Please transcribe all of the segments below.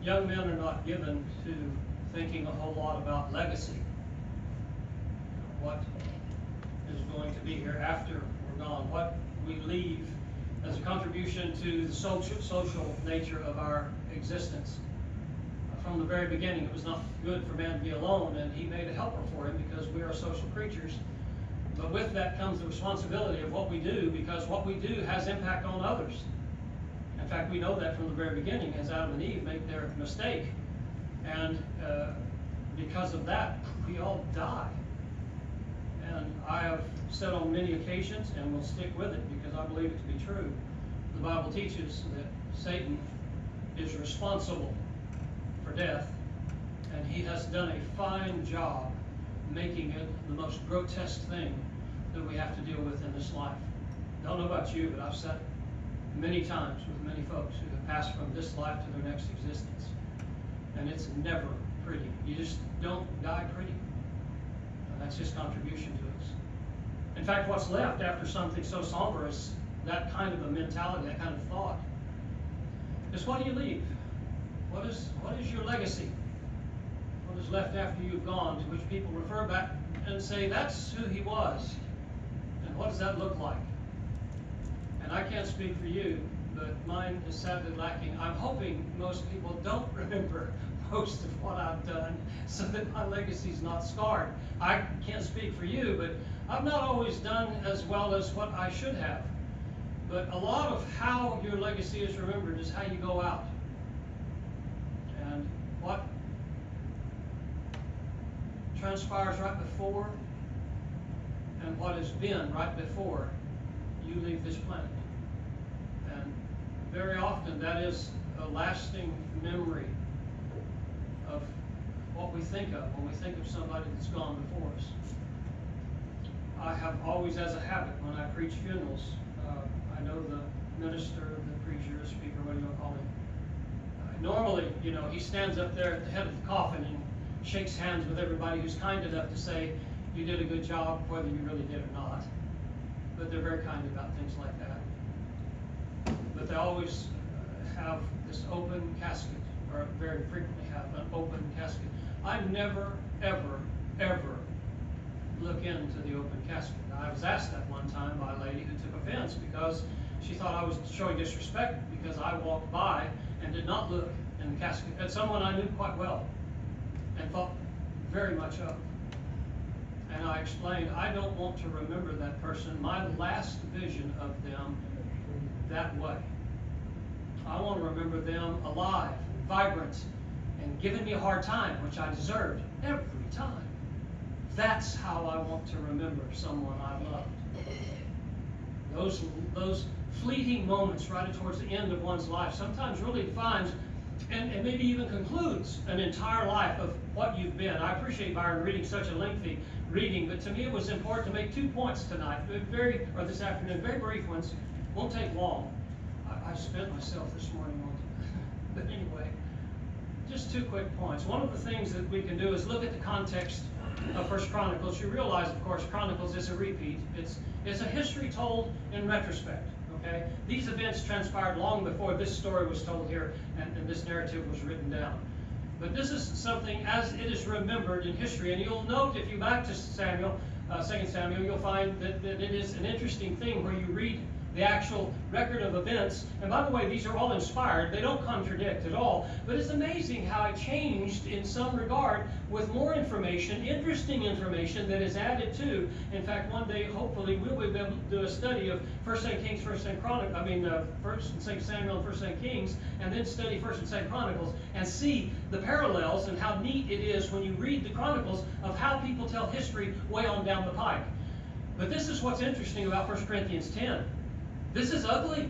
young men are not given to thinking a whole lot about legacy. What is going to be here after we're gone, what we leave as a contribution to the social nature of our existence. From the very beginning, it was not good for man to be alone, and he made a helper for him because we are social creatures. But with that comes the responsibility of what we do, because what we do has impact on others. In fact, we know that from the very beginning, as Adam and Eve make their mistake. And because of that, we all die. And I have said on many occasions, and will stick with it because I believe it to be true, the Bible teaches that Satan is responsible for death, and he has done a fine job making it the most grotesque thing that we have to deal with in this life. I don't know about you, but I've sat many times with many folks who have passed from this life to their next existence, and it's never pretty. You just don't die pretty. And that's his contribution to us. In fact, what's left after something so somber as that kind of a mentality, that kind of thought, is what do you leave? What is your legacy? What is left after you've gone, to which people refer back and say, that's who he was. And what does that look like? And I can't speak for you, but mine is sadly lacking. I'm hoping most people don't remember most of what I've done so that my legacy's not scarred. I can't speak for you, but I've not always done as well as what I should have. But a lot of how your legacy is remembered is how you go out. And what transpires right before and what has been right before you leave this planet. And very often that is a lasting memory of what we think of when we think of somebody that's gone before us. I have always, as a habit, when I preach funerals, I know the minister, the preacher, the speaker, what do you want to call him? Normally, he stands up there at the head of the coffin and shakes hands with everybody who's kind enough to say, you did a good job, whether you really did or not. But they're very kind about things like that. But they always have this open casket, or very frequently have an open casket. I never, ever, ever look into the open casket. Now, I was asked that one time by a lady who took offense because she thought I was showing disrespect because I walked by and did not look in the casket at someone I knew quite well and thought very much of. And I explained, I don't want to remember that person, my last vision of them, that way. I want to remember them alive, vibrant, and giving me a hard time, which I deserved every time. That's how I want to remember someone I loved. Those fleeting moments right towards the end of one's life sometimes really defines and maybe even concludes an entire life of what you've been. I appreciate Byron reading such a lengthy reading, but to me it was important to make 2 points tonight, this afternoon, very brief ones, won't take long. I spent myself this morning on but anyway, just 2 quick points. One of the things that we can do is look at the context of 1 Chronicles. You realize, of course, Chronicles is a repeat. It's a history told in retrospect. Okay? These events transpired long before this story was told here and this narrative was written down. But this is something as it is remembered in history. And you'll note, if you back to 2 Samuel, you'll find that it is an interesting thing where you read the actual record of events. And by the way, these are all inspired. They don't contradict at all. But it's amazing how it changed in some regard with more information, interesting information that is added to. In fact, one day, hopefully, we'll be able to do a study of 1 Kings, 1 Chronicles, 1 and 2 Samuel and 1 Kings, and then study 1 and 2 Chronicles and see the parallels and how neat it is when you read the Chronicles of how people tell history way on down the pike. But this is what's interesting about 1 Corinthians 10. This is ugly.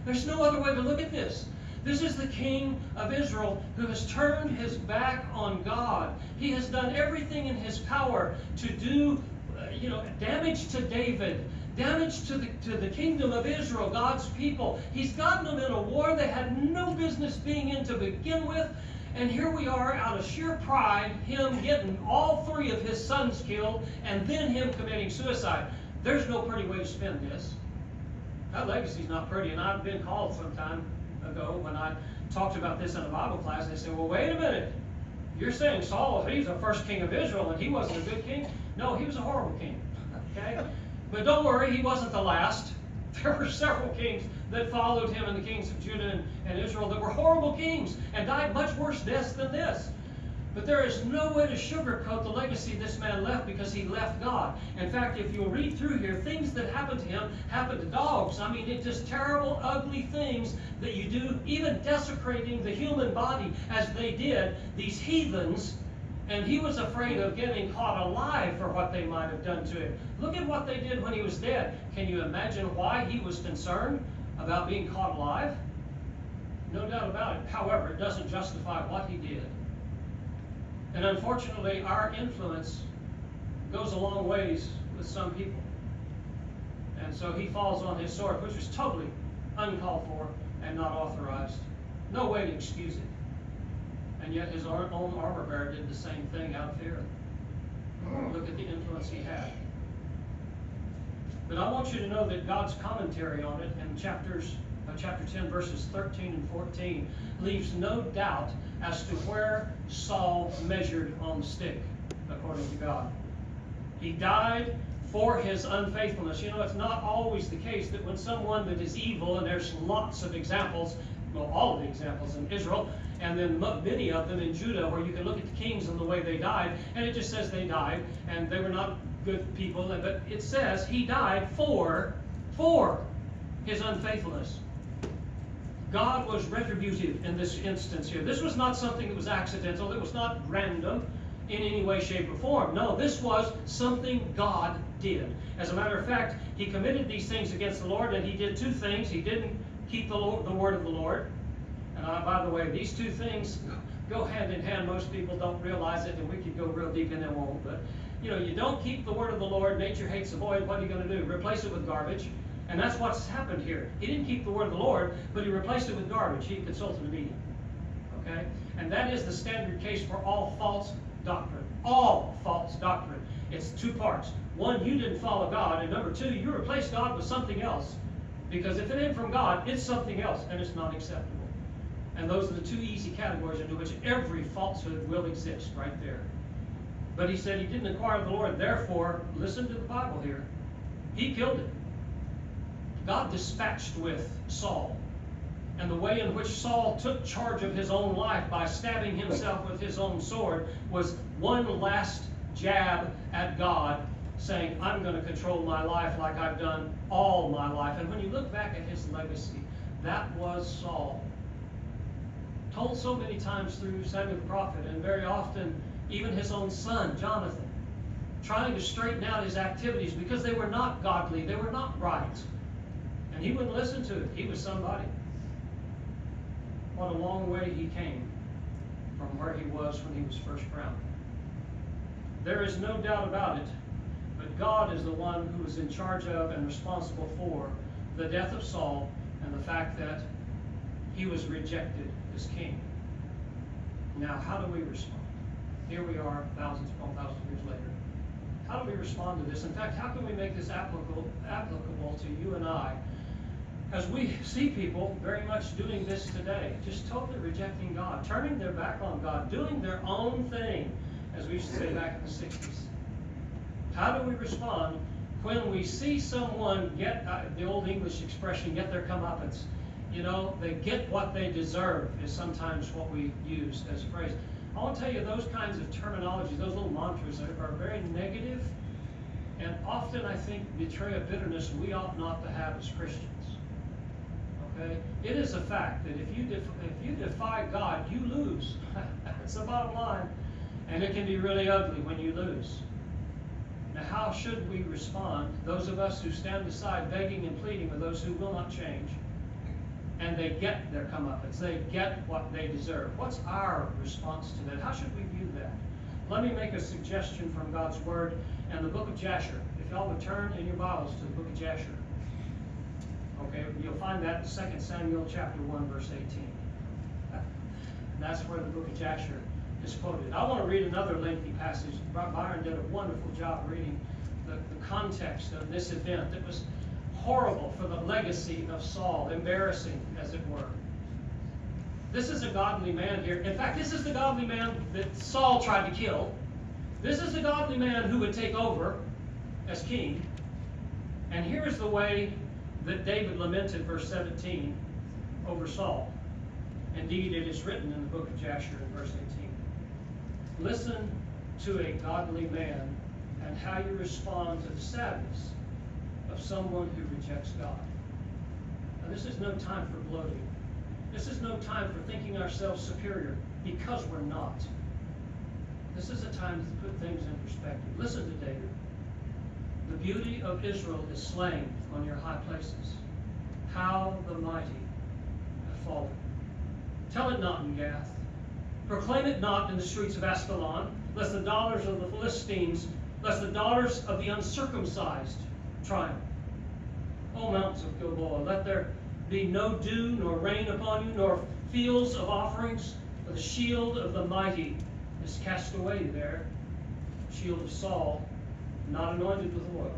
There's no other way to look at this. This is the king of Israel who has turned his back on God. He has done everything in his power to do, damage to David, damage to the kingdom of Israel, God's people. He's gotten them in a war they had no business being in to begin with. And here we are, out of sheer pride, him getting all 3 of his sons killed, and then him committing suicide. There's no pretty way to spin this. That legacy's not pretty, and I've been called sometime ago when I talked about this in a Bible class. They said, well, wait a minute. You're saying Saul, he's the first king of Israel, and he wasn't a good king? No, he was a horrible king. Okay? But don't worry, he wasn't the last. There were several kings that followed him, and the kings of Judah and Israel that were horrible kings and died much worse deaths than this. But there is no way to sugarcoat the legacy this man left, because he left God. In fact, if you'll read through here, things that happened to him happened to dogs. I mean, it's just terrible, ugly things that you do, even desecrating the human body as they did, these heathens. And he was afraid of getting caught alive for what they might have done to him. Look at what they did when he was dead. Can you imagine why he was concerned about being caught alive? No doubt about it. However, it doesn't justify what he did. And unfortunately, our influence goes a long ways with some people. And so he falls on his sword, which was totally uncalled for and not authorized. No way to excuse it. And yet his own armor bearer did the same thing out of fear. Look at the influence he had. But I want you to know that God's commentary on it in chapter 10, verses 13 and 14, leaves no doubt as to where Saul measured on the stick, according to God. He died for his unfaithfulness. You know, it's not always the case that when someone that is evil, and there's lots of examples, well, all of the examples in Israel, and then many of them in Judah, where you can look at the kings and the way they died, and it just says they died, and they were not good people, but it says he died for his unfaithfulness. God was retributive in this instance here. This was not something that was accidental. It was not random in any way, shape, or form. No, this was something God did. As a matter of fact, he committed these things against the Lord, and he did two things. He didn't keep the word of the Lord. And by the way, these two things go hand in hand. Most people don't realize it, and we could go real deep in them, won't. But, you know, you don't keep the word of the Lord. Nature hates a void. What are you going to do? Replace it with garbage. And that's what's happened here. He didn't keep the word of the Lord, but he replaced it with garbage. He consulted a medium. Okay? And that is the standard case for all false doctrine. All false doctrine. It's two parts. One, you didn't follow God. And number two, you replaced God with something else. Because if it ain't from God, it's something else, and it's not acceptable. And those are the two easy categories into which every falsehood will exist, right there. But he said he didn't inquire of the Lord. Therefore, listen to the Bible here. He killed it. God dispatched with Saul. And the way in which Saul took charge of his own life by stabbing himself with his own sword was one last jab at God, saying, I'm going to control my life like I've done all my life. And when you look back at his legacy, that was Saul. Told so many times through Samuel the prophet, and very often even his own son, Jonathan, trying to straighten out his activities because they were not godly, they were not right. And he wouldn't listen to it. He was somebody. What a long way he came from where he was when he was first crowned. There is no doubt about it, but God is the one who is in charge of and responsible for the death of Saul and the fact that he was rejected as king. Now, how do we respond? Here we are, thousands upon thousands of years later. How do we respond to this? In fact, how can we make this applicable to you and I? As we see people very much doing this today, just totally rejecting God, turning their back on God, doing their own thing, as we used to say back in the 60s. How do we respond when we see someone get, the old English expression, get their comeuppance? You know, they get what they deserve is sometimes what we use as a phrase. I want to tell you, those kinds of terminology, those little mantras are very negative, and often, I think, betray a bitterness we ought not to have as Christians. Okay? It is a fact that if you defy God, you lose. That's the bottom line. And it can be really ugly when you lose. Now, how should we respond? Those of us who stand aside begging and pleading with those who will not change, and they get their comeuppance, they get what they deserve. What's our response to that? How should we view that? Let me make a suggestion from God's Word and the book of Jasher. If y'all would turn in your Bibles to the book of Jasher. Okay, you'll find that in 2 Samuel chapter 1, verse 18. That's where the book of Jasher is quoted. I want to read another lengthy passage. Byron did a wonderful job reading the context of this event. It was horrible for the legacy of Saul, embarrassing as it were. This is a godly man here. In fact, this is the godly man that Saul tried to kill. This is the godly man who would take over as king. And here is the way that David lamented, verse 17, over Saul. Indeed, it is written in the book of Jasher in verse 18. Listen to a godly man and how you respond to the sadness of someone who rejects God. Now, this is no time for gloating. This is no time for thinking ourselves superior, because we're not. This is a time to put things in perspective. Listen to David. The beauty of Israel is slain on your high places. How the mighty have fallen. Tell it not in Gath. Proclaim it not in the streets of Ascalon, lest the daughters of the Philistines, lest the daughters of the uncircumcised triumph. O mountains of Gilboa, let there be no dew nor rain upon you, nor fields of offerings, for the shield of the mighty is cast away there. Shield of Saul, not anointed with oil.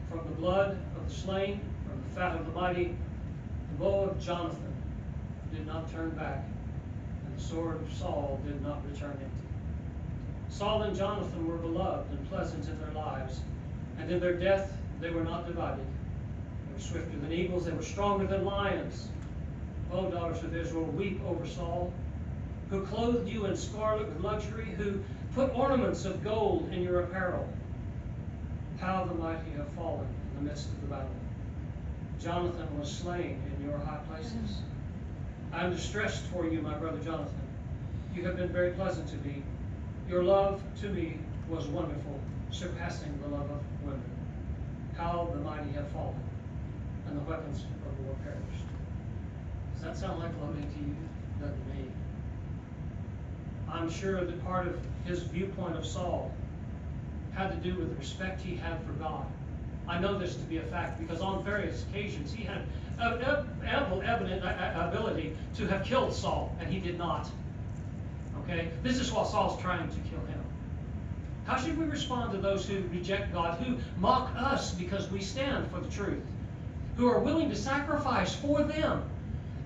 From the blood of the slain, from the fat of the mighty, the bow of Jonathan did not turn back, and the sword of Saul did not return empty. Saul and Jonathan were beloved and pleasant in their lives, and in their death they were not divided. They were swifter than eagles, they were stronger than lions. O daughters of Israel, weep over Saul, who clothed you in scarlet with luxury, who put ornaments of gold in your apparel. How the mighty have fallen in the midst of the battle. Jonathan was slain in your high places. I am distressed for you, my brother Jonathan. You have been very pleasant to me. Your love to me was wonderful, surpassing the love of women. How the mighty have fallen, and the weapons of war perished. Does that sound like gloating to you? Doesn't to me. I'm sure that part of his viewpoint of Saul had to do with the respect he had for God. I know this to be a fact because on various occasions he had ample evident ability to have killed Saul, and he did not. Okay? This is while Saul's trying to kill him. How should we respond to those who reject God, who mock us because we stand for the truth, who are willing to sacrifice for them?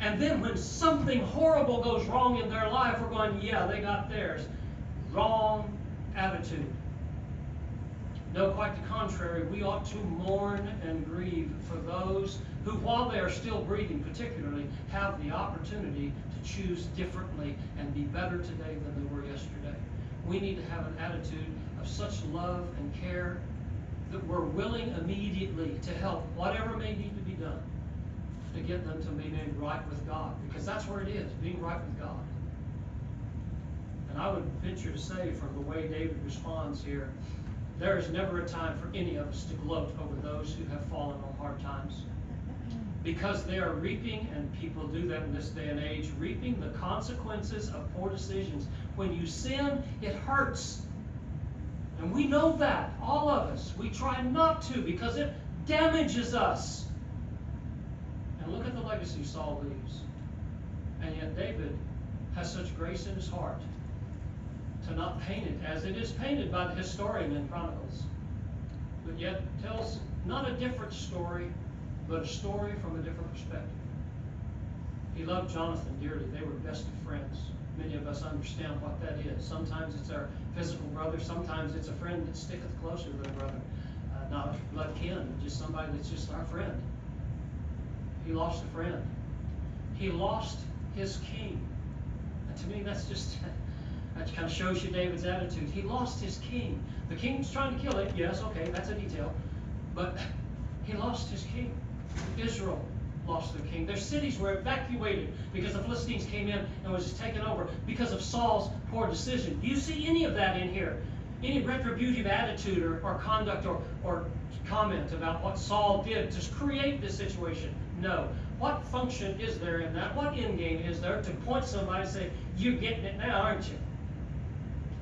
And then when something horrible goes wrong in their life, we're going, yeah, they got theirs. Wrong attitude. No, quite the contrary. We ought to mourn and grieve for those who, while they are still breathing particularly, have the opportunity to choose differently and be better today than they were yesterday. We need to have an attitude of such love and care that we're willing immediately to help whatever may need to be done to get them to be made right with God, because that's where it is, being right with God. And I would venture to say, from the way David responds here, there is never a time for any of us to gloat over those who have fallen on hard times, because they are reaping, and people do that in this day and age, reaping the consequences of poor decisions. When you sin, it hurts. And we know that, all of us. We try not to because it damages us. And look at the legacy Saul leaves. And yet David has such grace in his heart to not paint it as it is painted by the historian in Chronicles, but yet tells not a different story, but a story from a different perspective. He loved Jonathan dearly. They were best of friends. Many of us understand what that is. Sometimes it's our physical brother. Sometimes it's a friend that sticketh closer than a brother. Not a blood kin, just somebody that's just our friend. He lost a friend. He lost his king. And to me, that kind of shows you David's attitude. He lost his king. The king's trying to kill it. Yes, okay, that's a detail. But he lost his king. Israel lost their king. Their cities were evacuated because the Philistines came in and was taken over because of Saul's poor decision. Do you see any of that in here? Any retributive attitude or conduct or comment about what Saul did to create this situation? No. What function is there in that? What end game is there to point somebody and say, you're getting it now, aren't you?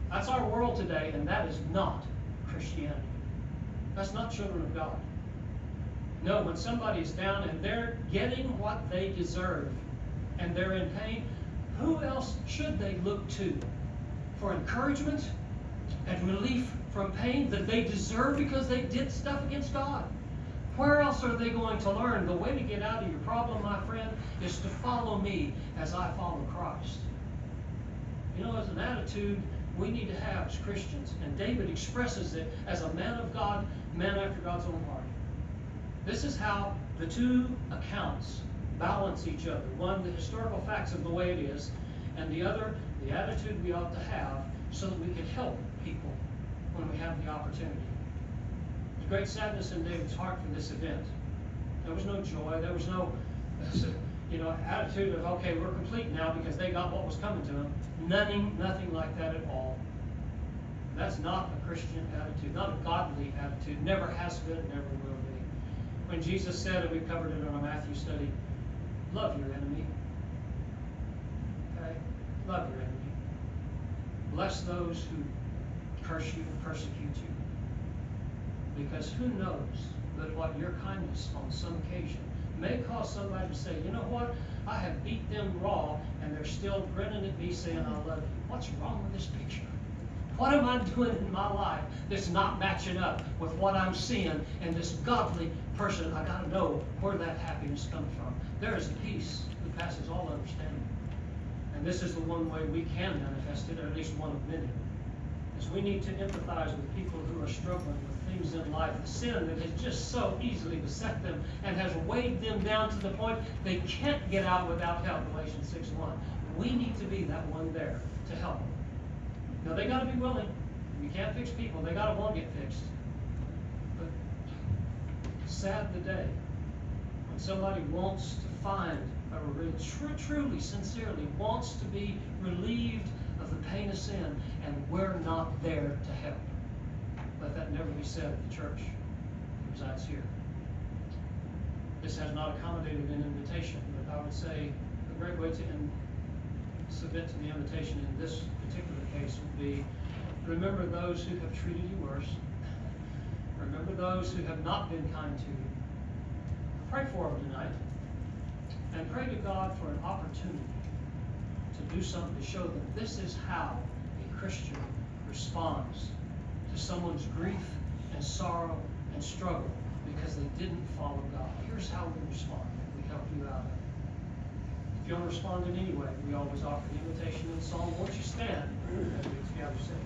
That's our world today, and that is not Christianity. That's not children of God. No, when somebody's down and they're getting what they deserve and they're in pain, who else should they look to for encouragement and relief from pain that they deserve because they did stuff against God? Where else are they going to learn? The way to get out of your problem, my friend, is to follow me as I follow Christ. You know, as an attitude we need to have as Christians, and David expresses it as a man of God, man after God's own heart. This is how the two accounts balance each other. One, the historical facts of the way it is, and the other, the attitude we ought to have so that we can help people when we have the opportunity. There's great sadness in David's heart for this event. There was no joy. There was no, attitude of, okay, we're complete now because they got what was coming to them. Nothing like that at all. That's not a Christian attitude, not a godly attitude. Never has been, never will be. When Jesus said, and we covered it in our Matthew study, love your enemy. Okay? Love your enemy. Bless those who curse you and persecute you. Because who knows that what your kindness on some occasion may cause somebody to say, you know what? I have beat them raw, and they're still grinning at me saying, I love you. What's wrong with this picture? What am I doing in my life that's not matching up with what I'm seeing in this godly person? I got to know where that happiness comes from. There is a peace that passes all understanding. And this is the one way we can manifest it, or at least one of many. Is we need to empathize with people who are struggling with things in life, the sin that has just so easily beset them and has weighed them down to the point they can't get out without help, Galatians 6:1. We need to be that one there to help them. Now, they got to be willing. You can't fix people. They got to want to get fixed. But sad the day when somebody wants to find, truly, sincerely wants to be relieved of the pain of sin, and we're not there to help. Let that never be said of the church that resides here. This has not accommodated an invitation, but I would say a great way to submit to the invitation in this particular case would be, remember those who have treated you worse. Remember those who have not been kind to you. Pray for them tonight. And pray to God for an opportunity to do something to show them this is how a Christian responds to someone's grief and sorrow and struggle because they didn't follow God. Here's how we respond. We help you out. If you want to respond in any way, we always offer the invitation in song. Won't you stand as we together sing?